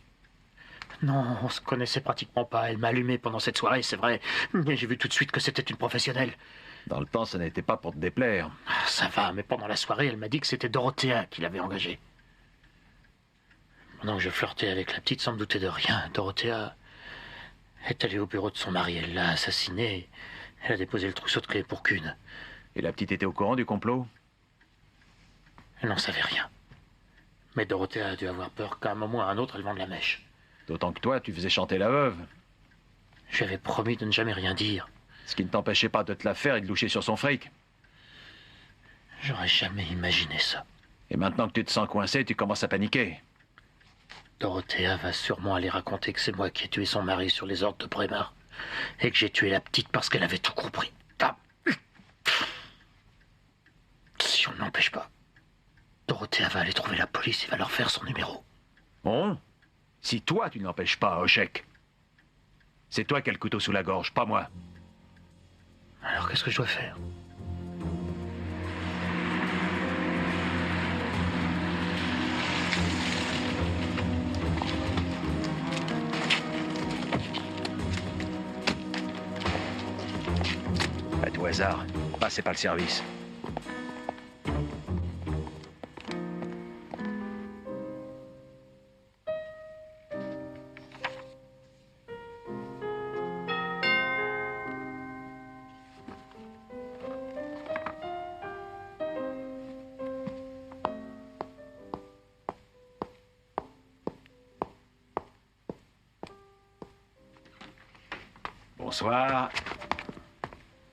Non, on se connaissait pratiquement pas. Elle m'a allumé pendant cette soirée, c'est vrai. Mais j'ai vu tout de suite que c'était une professionnelle. Dans le temps, ça n'était pas pour te déplaire. Ça va, mais pendant la soirée, elle m'a dit que c'était Dorothea qui l'avait engagée. Pendant que je flirtais avec la petite sans me douter de rien, Dorothea est allée au bureau de son mari. Elle l'a assassiné. Elle a déposé le trousseau de clés pour qu'une. Et la petite était au courant du complot? Elle n'en savait rien. Mais Dorothea a dû avoir peur qu'à un moment ou à un autre, elle vende la mèche. D'autant que toi, tu faisais chanter la veuve. Je lui avais promis de ne jamais rien dire. Ce qui ne t'empêchait pas de te la faire et de loucher sur son fric. J'aurais jamais imaginé ça. Et maintenant que tu te sens coincé, tu commences à paniquer. Dorothea va sûrement aller raconter que c'est moi qui ai tué son mari sur les ordres de Brémar. Et que j'ai tué la petite parce qu'elle avait tout compris. Si on ne l'empêche pas, Dorothea va aller trouver la police et va leur faire son numéro. Bon, si toi tu ne l'empêches pas, Hochek, c'est toi qui as le couteau sous la gorge, pas moi. Alors qu'est-ce que je dois faire? À tout hasard, passez pas le service. Bonsoir.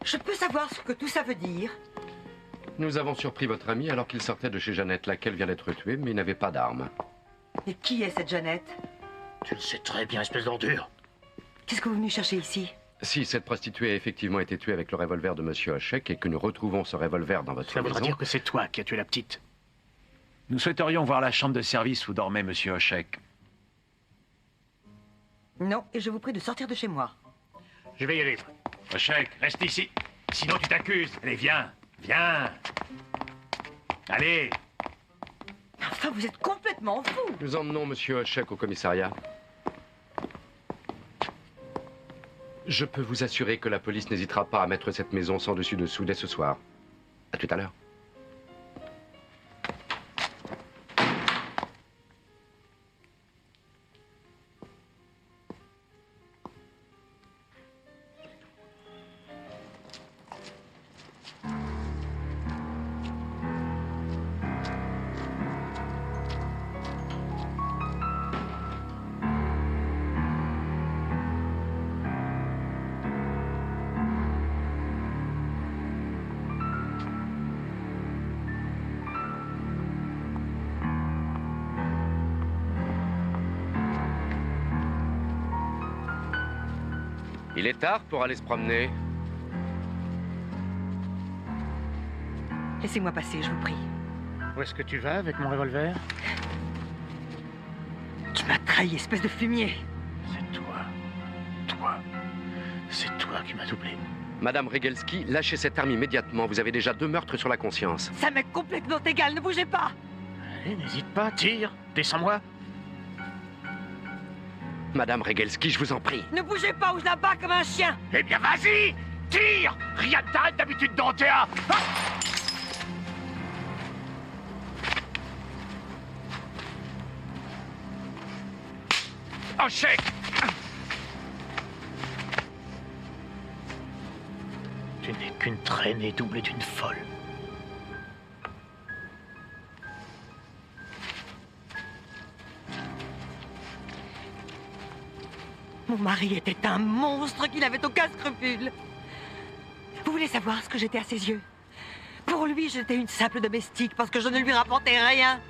Je peux savoir ce que tout ça veut dire? Nous avons surpris votre ami alors qu'il sortait de chez Jeannette, laquelle vient d'être tuée, mais il n'avait pas d'arme. Et qui est cette Jeannette? Tu le sais très bien, espèce d'ordure. Qu'est-ce que vous venez chercher ici? Si cette prostituée a effectivement été tuée avec le revolver de Monsieur Hochek et que nous retrouvons ce revolver dans votre Ça voudra maison... dire que c'est toi qui as tué la petite. Nous souhaiterions voir la chambre de service où dormait Monsieur Hochek. Non, et je vous prie de sortir de chez moi. Je vais y aller. Hochek, reste ici. Sinon tu t'accuses. Allez, viens. Viens. Allez. Enfin, vous êtes complètement fou. Nous emmenons Monsieur Hochek au commissariat. Je peux vous assurer que la police n'hésitera pas à mettre cette maison sans dessus-dessous dès ce soir. À tout à l'heure. Il est tard pour aller se promener. Laissez-moi passer, je vous prie. Où est-ce que tu vas avec mon revolver? Tu m'as trahi, espèce de fumier. C'est toi. Toi. C'est toi qui m'as doublé. Madame Regelski, lâchez cette arme immédiatement. Vous avez déjà 2 meurtres sur la conscience. Ça m'est complètement égal, ne bougez pas. Allez, n'hésite pas, tire. Descends-moi. Madame Regelski, je vous en prie. Ne bougez pas ou je la bats comme un chien. Eh bien, vas-y! Tire! Rien ne t'arrête d'habitude dans tes A. Oh, chèque! Tu n'es qu'une traînée doublée d'une folle. Mon mari était un monstre qui n'avait aucun scrupule. Vous voulez savoir ce que j'étais à ses yeux? Pour lui, j'étais une simple domestique parce que je ne lui rapportais rien.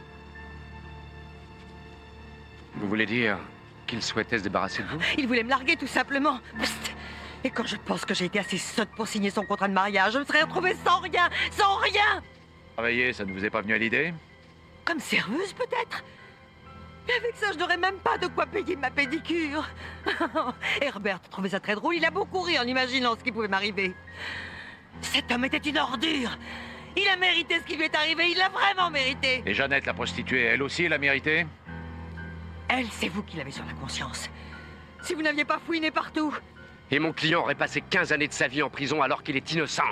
Vous voulez dire qu'il souhaitait se débarrasser de vous? Il voulait me larguer tout simplement. Psst. Et quand je pense que j'ai été assez sotte pour signer son contrat de mariage, je me serais retrouvée sans rien, sans rien. Travailler, ça ne vous est pas venu à l'idée? Comme serveuse peut-être. Et avec ça, je n'aurais même pas de quoi payer ma pédicure. Herbert trouvait ça très drôle. Il a beaucoup ri en imaginant ce qui pouvait m'arriver. Cet homme était une ordure. Il a mérité ce qui lui est arrivé. Il l'a vraiment mérité. Et Jeannette, la prostituée, elle aussi, elle a mérité? Elle, c'est vous qui l'avez sur la conscience. Si vous n'aviez pas fouiné partout. Et mon client aurait passé 15 années de sa vie en prison alors qu'il est innocent.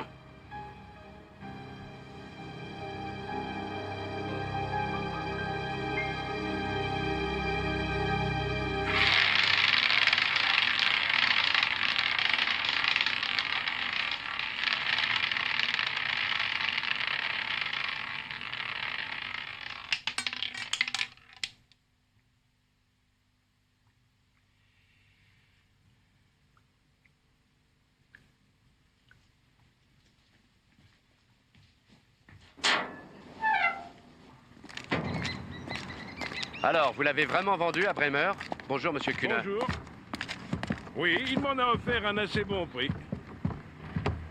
Alors, vous l'avez vraiment vendu à Bremer? Bonjour, monsieur Kuhn. Bonjour. Oui, il m'en a offert un assez bon prix.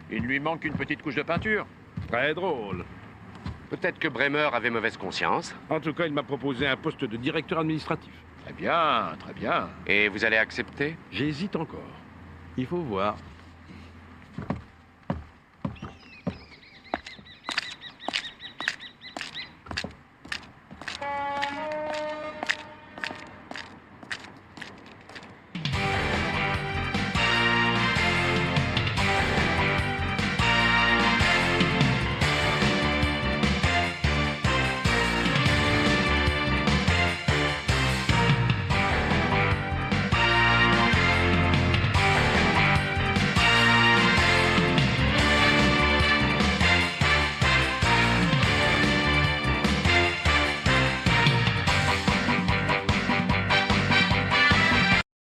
Il lui manque une petite couche de peinture. Très drôle. Peut-être que Bremer avait mauvaise conscience. En tout cas, il m'a proposé un poste de directeur administratif. Très bien, très bien. Et vous allez accepter? J'hésite encore. Il faut voir.